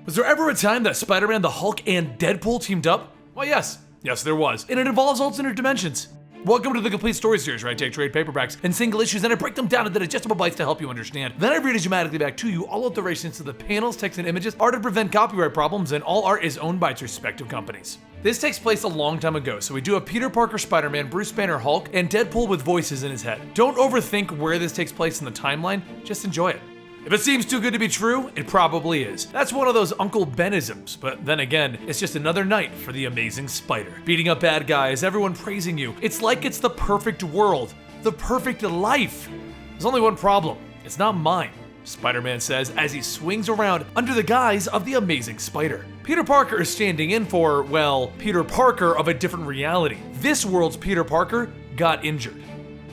Was there ever a time that Spider-Man, the Hulk, and Deadpool teamed up? Well, yes. Yes, there was. And it involves alternate dimensions. Welcome to the Complete Story Series, where I take trade paperbacks and single issues and I break them down into digestible bites to help you understand. Then I read it dramatically back to you, all alterations to the panels, text, and images are to prevent copyright problems, and all art is owned by its respective companies. This takes place a long time ago, so we do have Peter Parker Spider-Man, Bruce Banner Hulk, and Deadpool with voices in his head. Don't overthink where this takes place in the timeline, just enjoy it. If it seems too good to be true, it probably is. That's one of those Uncle Ben-isms, but then again, it's just another night for the Amazing Spider. Beating up bad guys, everyone praising you. It's like it's the perfect world, the perfect life. There's only one problem, it's not mine, Spider-Man says as he swings around under the guise of the Amazing Spider. Peter Parker is standing in for, well, Peter Parker of a different reality. This world's Peter Parker got injured.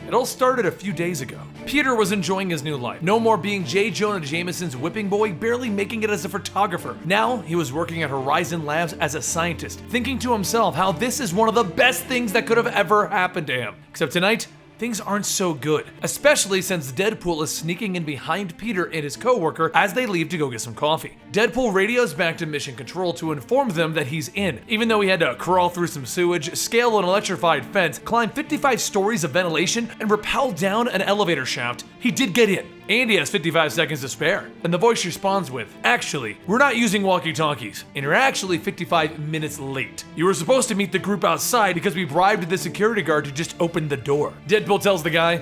It all started a few days ago. Peter was enjoying his new life. No more being J. Jonah Jameson's whipping boy, barely making it as a photographer. Now, he was working at Horizon Labs as a scientist, thinking to himself how this is one of the best things that could have ever happened to him. Except tonight, things aren't so good, especially since Deadpool is sneaking in behind Peter and his coworker as they leave to go get some coffee. Deadpool radios back to Mission Control to inform them that he's in. Even though he had to crawl through some sewage, scale an electrified fence, climb 55 stories of ventilation, and rappel down an elevator shaft, he did get in. And he has 55 seconds to spare. And the voice responds with, "Actually, we're not using walkie-talkies, and you're actually 55 minutes late. You were supposed to meet the group outside because we bribed the security guard to just open the door." Deadpool tells the guy,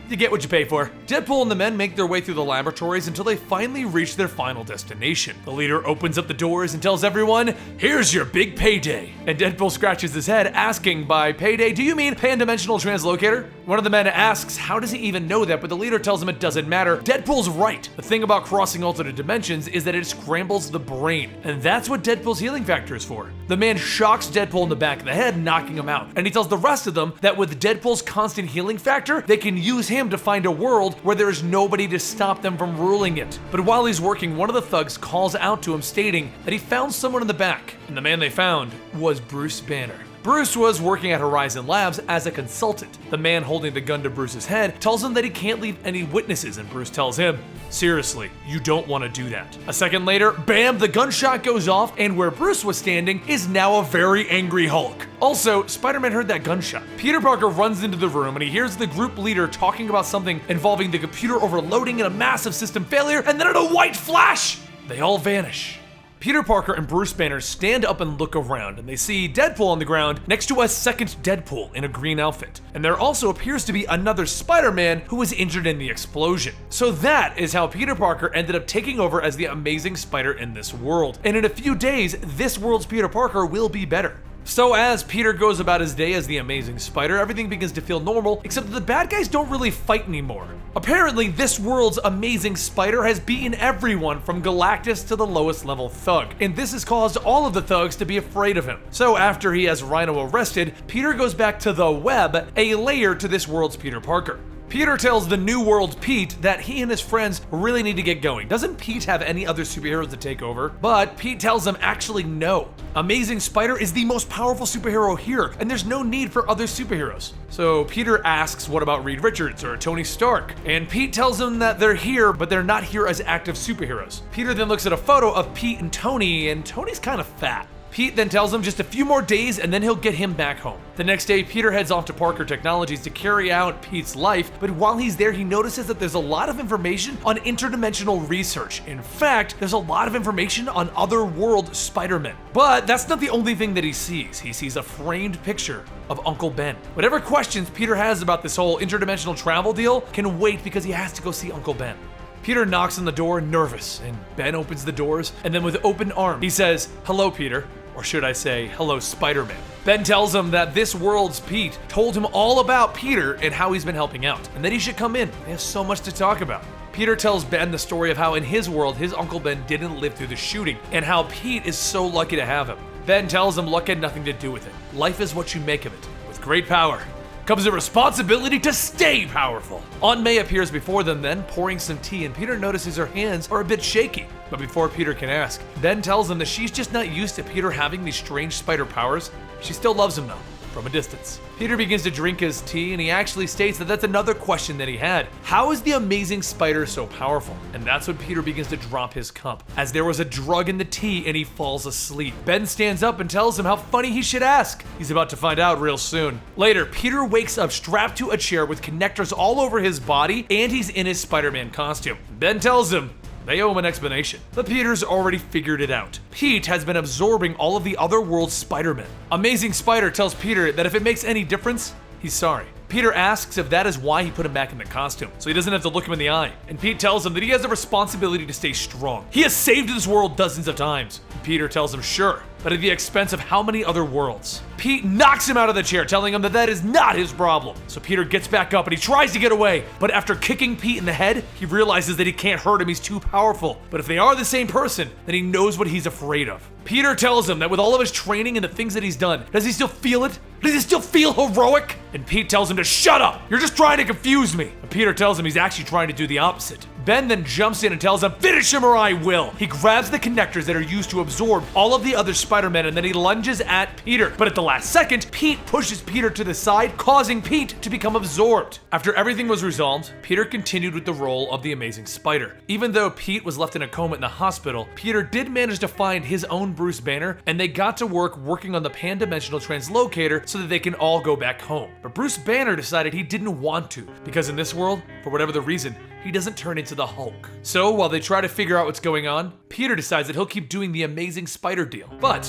you get what you pay for. Deadpool and the men make their way through the laboratories until they finally reach their final destination. The leader opens up the doors and tells everyone, "Here's your big payday." And Deadpool scratches his head, asking, by payday, do you mean pan-dimensional translocator? One of the men asks, how does he even know that? But the leader tells him it doesn't matter. Deadpool's right. The thing about crossing alternate dimensions is that it scrambles the brain, and that's what Deadpool's healing factor is for. The man shocks Deadpool in the back of the head, knocking him out, and he tells the rest of them that with Deadpool's constant healing factor, they can use him to find a world where there is nobody to stop them from ruling it. But while he's working, one of the thugs calls out to him, stating that he found someone in the back, and the man they found was Bruce Banner. Bruce was working at Horizon Labs as a consultant. The man holding the gun to Bruce's head tells him that he can't leave any witnesses, and Bruce tells him, seriously, you don't want to do that. A second later, bam, the gunshot goes off, and where Bruce was standing is now a very angry Hulk. Also, Spider-Man heard that gunshot. Peter Parker runs into the room and he hears the group leader talking about something involving the computer overloading and a massive system failure, and then in a white flash, they all vanish. Peter Parker and Bruce Banner stand up and look around, and they see Deadpool on the ground next to a second Deadpool in a green outfit. And there also appears to be another Spider-Man who was injured in the explosion. So that is how Peter Parker ended up taking over as the Amazing Spider in this world. And in a few days, this world's Peter Parker will be better. So as Peter goes about his day as the Amazing Spider, everything begins to feel normal, except that the bad guys don't really fight anymore. Apparently, this world's Amazing Spider has beaten everyone from Galactus to the lowest level thug, and this has caused all of the thugs to be afraid of him. So after he has Rhino arrested, Peter goes back to the Web, a layer to this world's Peter Parker. Peter tells the New World Pete that he and his friends really need to get going. Doesn't Pete have any other superheroes to take over? But Pete tells him actually no. Amazing Spider is the most powerful superhero here, and there's no need for other superheroes. So Peter asks what about Reed Richards or Tony Stark? And Pete tells him that they're here, but they're not here as active superheroes. Peter then looks at a photo of Pete and Tony's kind of fat. Pete then tells him just a few more days and then he'll get him back home. The next day, Peter heads off to Parker Technologies to carry out Pete's life, but while he's there, he notices that there's a lot of information on interdimensional research. In fact, there's a lot of information on other world Spider-Men. But that's not the only thing that he sees. He sees a framed picture of Uncle Ben. Whatever questions Peter has about this whole interdimensional travel deal can wait because he has to go see Uncle Ben. Peter knocks on the door, nervous, and Ben opens the doors, and then with open arms, he says, "Hello, Peter." Or should I say, hello, Spider-Man. Ben tells him that this world's Pete told him all about Peter and how he's been helping out, and that he should come in. They have so much to talk about. Peter tells Ben the story of how in his world, his Uncle Ben didn't live through the shooting, and how Pete is so lucky to have him. Ben tells him luck had nothing to do with it. Life is what you make of it. With great power comes a responsibility to stay powerful. Aunt May appears before them then, pouring some tea, and Peter notices her hands are a bit shaky. But before Peter can ask, Ben tells him that she's just not used to Peter having these strange spider powers. She still loves him though. from a distance. Peter begins to drink his tea, and he actually states that that's another question that he had. How is the amazing spider so powerful? And that's when Peter begins to drop his cup, as there was a drug in the tea and he falls asleep. Ben stands up and tells him how funny he should ask. He's about to find out real soon. Later, Peter wakes up strapped to a chair with connectors all over his body, and he's in his Spider-Man costume. Ben tells him they owe him an explanation, but Peter's already figured it out. Pete has been absorbing all of the other world's Spider-Men. Amazing Spider tells Peter that if it makes any difference, he's sorry. Peter asks if that is why he put him back in the costume, so he doesn't have to look him in the eye. And Pete tells him that he has a responsibility to stay strong. He has saved this world dozens of times. Peter tells him sure, but at the expense of how many other worlds? Pete knocks him out of the chair, telling him that that is not his problem. So Peter gets back up and he tries to get away, but after kicking Pete in the head, he realizes that he can't hurt him, he's too powerful. But if they are the same person, then he knows what he's afraid of. Peter tells him that with all of his training and the things that he's done, does he still feel it? Does he still feel heroic? And Pete tells him to shut up! You're just trying to confuse me! And Peter tells him he's actually trying to do the opposite. Ben then jumps in and tells him, finish him or I will! He grabs the connectors that are used to absorb all of the other Spider-Men and then he lunges at Peter. But at the last second, Pete pushes Peter to the side, causing Pete to become absorbed. After everything was resolved, Peter continued with the role of the Amazing Spider. Even though Pete was left in a coma in the hospital, Peter did manage to find his own Bruce Banner, and they got to work working on the pan-dimensional translocator so that they can all go back home. But Bruce Banner decided he didn't want to, because in this world, for whatever the reason, he doesn't turn into the Hulk. So while they try to figure out what's going on, Peter decides that he'll keep doing the Amazing Spider deal. But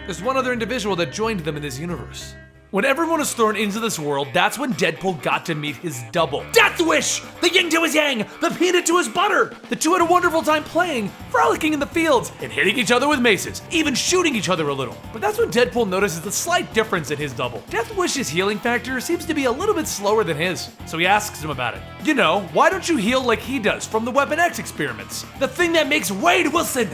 there's one other individual that joined them in this universe. When everyone was thrown into this world, that's when Deadpool got to meet his double. Death Wish! The yin to his yang, the peanut to his butter! The two had a wonderful time playing, frolicking in the fields, and hitting each other with maces, even shooting each other a little. But that's when Deadpool notices a slight difference in his double. Death Wish's healing factor seems to be a little bit slower than his, so he asks him about it. You know, why don't you heal like he does from the Weapon X experiments? The thing that makes Wade Wilson!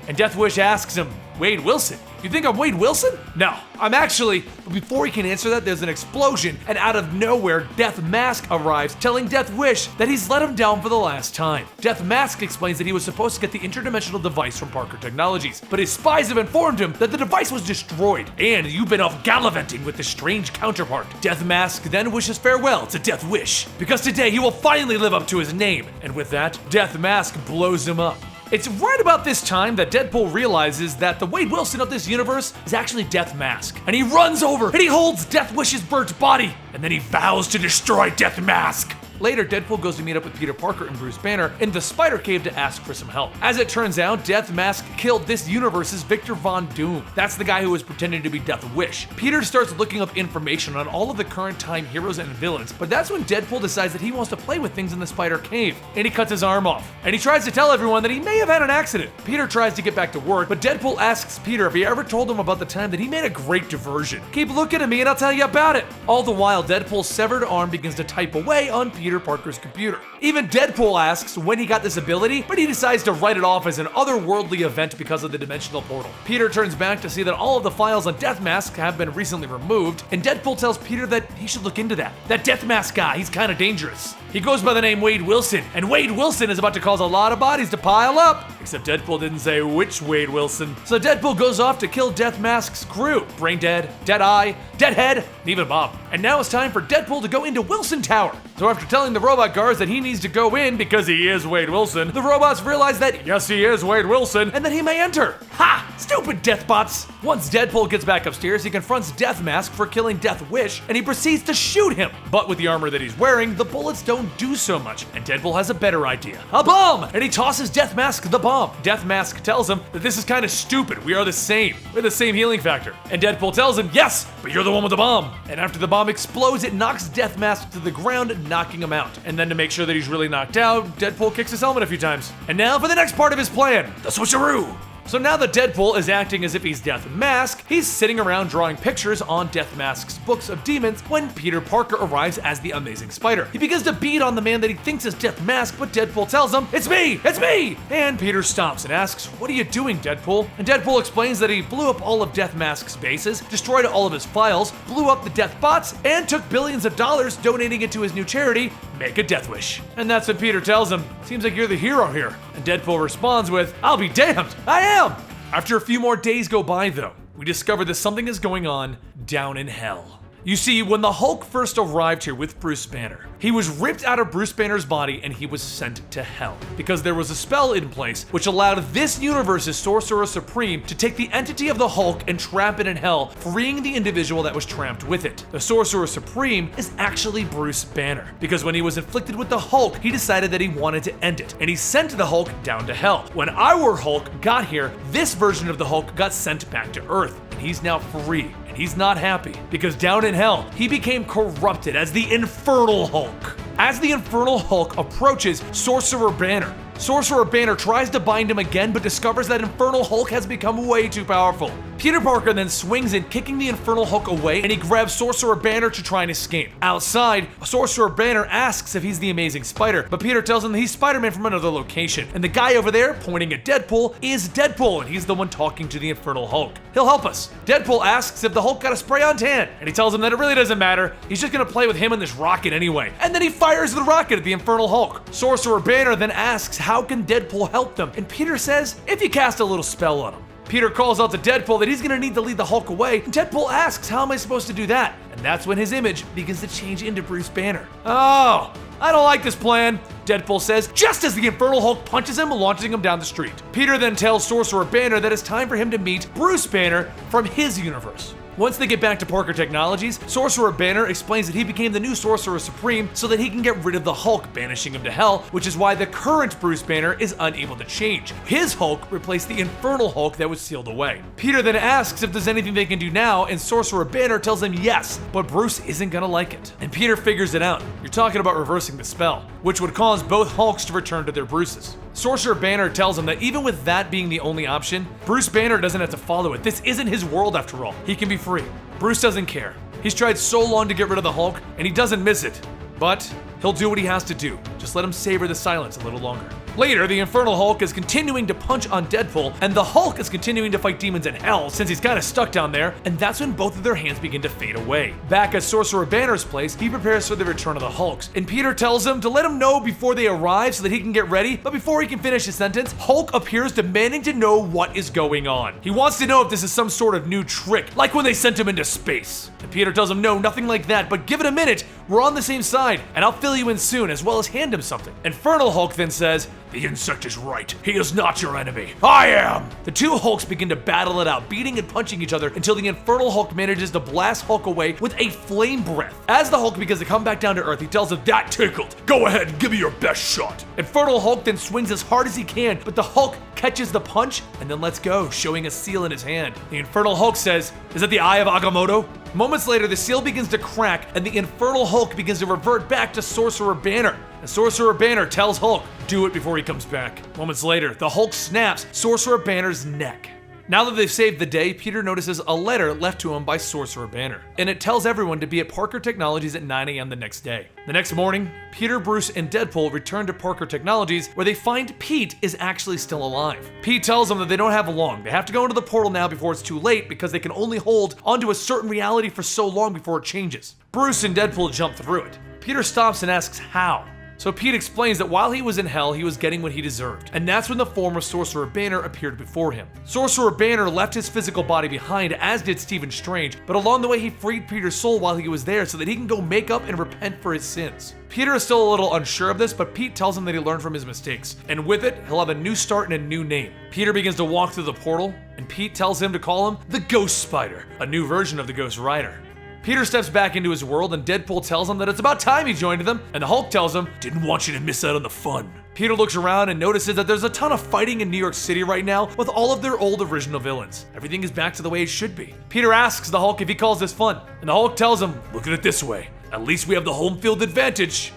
And Death Wish asks him, Wade Wilson? You think I'm Wade Wilson? No, I'm actually, but before he can answer that, there's an explosion, and out of nowhere, Death Mask arrives, telling Death Wish that he's let him down for the last time. Death Mask explains that he was supposed to get the interdimensional device from Parker Technologies, but his spies have informed him that the device was destroyed, and you've been off gallivanting with the strange counterpart. Death Mask then wishes farewell to Death Wish, because today he will finally live up to his name, and with that, Death Mask blows him up. It's right about this time that Deadpool realizes that the Wade Wilson of this universe is actually Death Mask. And he runs over and he holds Death Wish's burnt body, and then he vows to destroy Death Mask. Later, Deadpool goes to meet up with Peter Parker and Bruce Banner in the Spider Cave to ask for some help. As it turns out, Death Mask killed this universe's Victor Von Doom. That's the guy who was pretending to be Death Wish. Peter starts looking up information on all of the current time heroes and villains, but that's when Deadpool decides that he wants to play with things in the Spider Cave, and he cuts his arm off. And he tries to tell everyone that he may have had an accident. Peter tries to get back to work, but Deadpool asks Peter if he ever told him about the time that he made a great diversion. Keep looking at me and I'll tell you about it. All the while, Deadpool's severed arm begins to type away on Peter Parker's computer. Even Deadpool asks when he got this ability, but he decides to write it off as an otherworldly event because of the dimensional portal. Peter turns back to see that all of the files on Death Mask have been recently removed, and Deadpool tells Peter that he should look into that. That Death Mask guy, he's kind of dangerous. He goes by the name Wade Wilson, and Wade Wilson is about to cause a lot of bodies to pile up. Except Deadpool didn't say which Wade Wilson. So Deadpool goes off to kill Death Mask's crew. Brain Dead, Dead Eye, Deadhead, and even Bob. And now it's time for Deadpool to go into Wilson Tower. So after telling the robot guards that he needs to go in because he is Wade Wilson, the robots realize that yes, he is Wade Wilson, and that he may enter. Ha! Stupid Deathbots! Once Deadpool gets back upstairs, he confronts Death Mask for killing Death Wish, and he proceeds to shoot him. But with the armor that he's wearing, the bullets don't do so much, and Deadpool has a better idea. A bomb! And he tosses Death Mask the bomb. Death Mask tells him that this is kind of stupid. We are the same. We're the same healing factor. And Deadpool tells him, yes, but you're the one with the bomb. And after the bomb explodes, it knocks Death Mask to the ground, knocking him out. And then to make sure that he's really knocked out, Deadpool kicks his helmet a few times. And now for the next part of his plan, the switcheroo. So now that Deadpool is acting as if he's Death Mask, he's sitting around drawing pictures on Death Mask's books of demons when Peter Parker arrives as the Amazing Spider. He begins to beat on the man that he thinks is Death Mask, but Deadpool tells him, it's me! It's me! And Peter stops and asks, what are you doing, Deadpool? And Deadpool explains that he blew up all of Death Mask's bases, destroyed all of his files, blew up the Death Bots, and took billions of dollars donating it to his new charity, Make a Death Wish. And that's when Peter tells him, seems like you're the hero here. And Deadpool responds with, I'll be damned, I am! After a few more days go by though, we discover that something is going on down in hell. You see, when the Hulk first arrived here with Bruce Banner, he was ripped out of Bruce Banner's body and he was sent to hell because there was a spell in place which allowed this universe's Sorcerer Supreme to take the entity of the Hulk and trap it in hell, freeing the individual that was trapped with it. The Sorcerer Supreme is actually Bruce Banner because when he was inflicted with the Hulk, he decided that he wanted to end it and he sent the Hulk down to hell. When our Hulk got here, this version of the Hulk got sent back to Earth and he's now free. He's not happy because down in hell, he became corrupted as the Infernal Hulk. As the Infernal Hulk approaches Sorcerer Banner, Sorcerer Banner tries to bind him again but discovers that Infernal Hulk has become way too powerful. Peter Parker then swings in, kicking the Infernal Hulk away, and he grabs Sorcerer Banner to try and escape. Outside, Sorcerer Banner asks if he's the Amazing Spider, but Peter tells him that he's Spider-Man from another location. And the guy over there, pointing at Deadpool, is Deadpool, and he's the one talking to the Infernal Hulk. He'll help us. Deadpool asks if the Hulk got a spray on tan, and he tells him that it really doesn't matter. He's just gonna play with him and this rocket anyway. And then he fires the rocket at the Infernal Hulk. Sorcerer Banner then asks how can Deadpool help them, and Peter says if you cast a little spell on him. Peter calls out to Deadpool that he's gonna need to lead the Hulk away, and Deadpool asks, how am I supposed to do that? And that's when his image begins to change into Bruce Banner. Oh, I don't like this plan, Deadpool says, just as the Infernal Hulk punches him, launching him down the street. Peter then tells Sorcerer Banner that it's time for him to meet Bruce Banner from his universe. Once they get back to Parker Technologies, Sorcerer Banner explains that he became the new Sorcerer Supreme so that he can get rid of the Hulk, banishing him to hell, which is why the current Bruce Banner is unable to change. His Hulk replaced the Infernal Hulk that was sealed away. Peter then asks if there's anything they can do now, and Sorcerer Banner tells him yes, but Bruce isn't gonna like it. And Peter figures it out. You're talking about reversing the spell, which would cause both Hulks to return to their Bruces. Sorcerer Banner tells him that even with that being the only option, Bruce Banner doesn't have to follow it. This isn't his world after all. He can be free. Bruce doesn't care. He's tried so long to get rid of the Hulk, and he doesn't miss it. But he'll do what he has to do. Just let him savor the silence a little longer. Later, the Infernal Hulk is continuing to punch on Deadpool, and the Hulk is continuing to fight demons in hell since he's kind of stuck down there, and that's when both of their hands begin to fade away. Back at Sorcerer Banner's place, he prepares for the return of the Hulks, and Peter tells him to let him know before they arrive so that he can get ready, but before he can finish his sentence, Hulk appears demanding to know what is going on. He wants to know if this is some sort of new trick, like when they sent him into space. And Peter tells him no, nothing like that, but give it a minute, we're on the same side, and I'll fill you in soon, as well as hand him something. Infernal Hulk then says, the insect is right. He is not your enemy. I am! The two Hulks begin to battle it out, beating and punching each other until the Infernal Hulk manages to blast Hulk away with a flame breath. As the Hulk begins to come back down to Earth, he tells him, that tickled. Go ahead and give me your best shot. Infernal Hulk then swings as hard as he can, but the Hulk catches the punch and then lets go, showing a seal in his hand. The Infernal Hulk says, is that the Eye of Agamotto? Moments later, the seal begins to crack and the Infernal Hulk begins to revert back to Sorcerer Banner. And Sorcerer Banner tells Hulk, do it before he comes back. Moments later, the Hulk snaps Sorcerer Banner's neck. Now that they've saved the day, Peter notices a letter left to him by Sorcerer Banner, and it tells everyone to be at Parker Technologies at 9 a.m. the next day. The next morning, Peter, Bruce, and Deadpool return to Parker Technologies, where they find Pete is actually still alive. Pete tells them that they don't have long. They have to go into the portal now before it's too late because they can only hold onto a certain reality for so long before it changes. Bruce and Deadpool jump through it. Peter stops and asks how. So Pete explains that while he was in hell, he was getting what he deserved, and that's when the form of Sorcerer Banner appeared before him. Sorcerer Banner left his physical body behind, as did Stephen Strange, but along the way he freed Peter's soul while he was there so that he can go make up and repent for his sins. Peter is still a little unsure of this, but Pete tells him that he learned from his mistakes, and with it, he'll have a new start and a new name. Peter begins to walk through the portal, and Pete tells him to call him the Ghost Spider, a new version of the Ghost Rider. Peter steps back into his world and Deadpool tells him that it's about time he joined them, and the Hulk tells him, didn't want you to miss out on the fun. Peter looks around and notices that there's a ton of fighting in New York City right now with all of their old original villains. Everything is back to the way it should be. Peter asks the Hulk if he calls this fun, and the Hulk tells him, look at it this way, at least we have the home field advantage.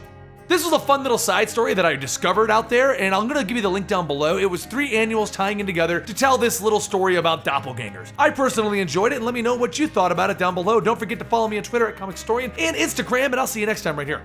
This was a fun little side story that I discovered out there, and I'm gonna give you the link down below. It was 3 annuals tying in together to tell this little story about doppelgangers. I personally enjoyed it, and let me know what you thought about it down below. Don't forget to follow me on Twitter at Comicstorian and Instagram, and I'll see you next time right here.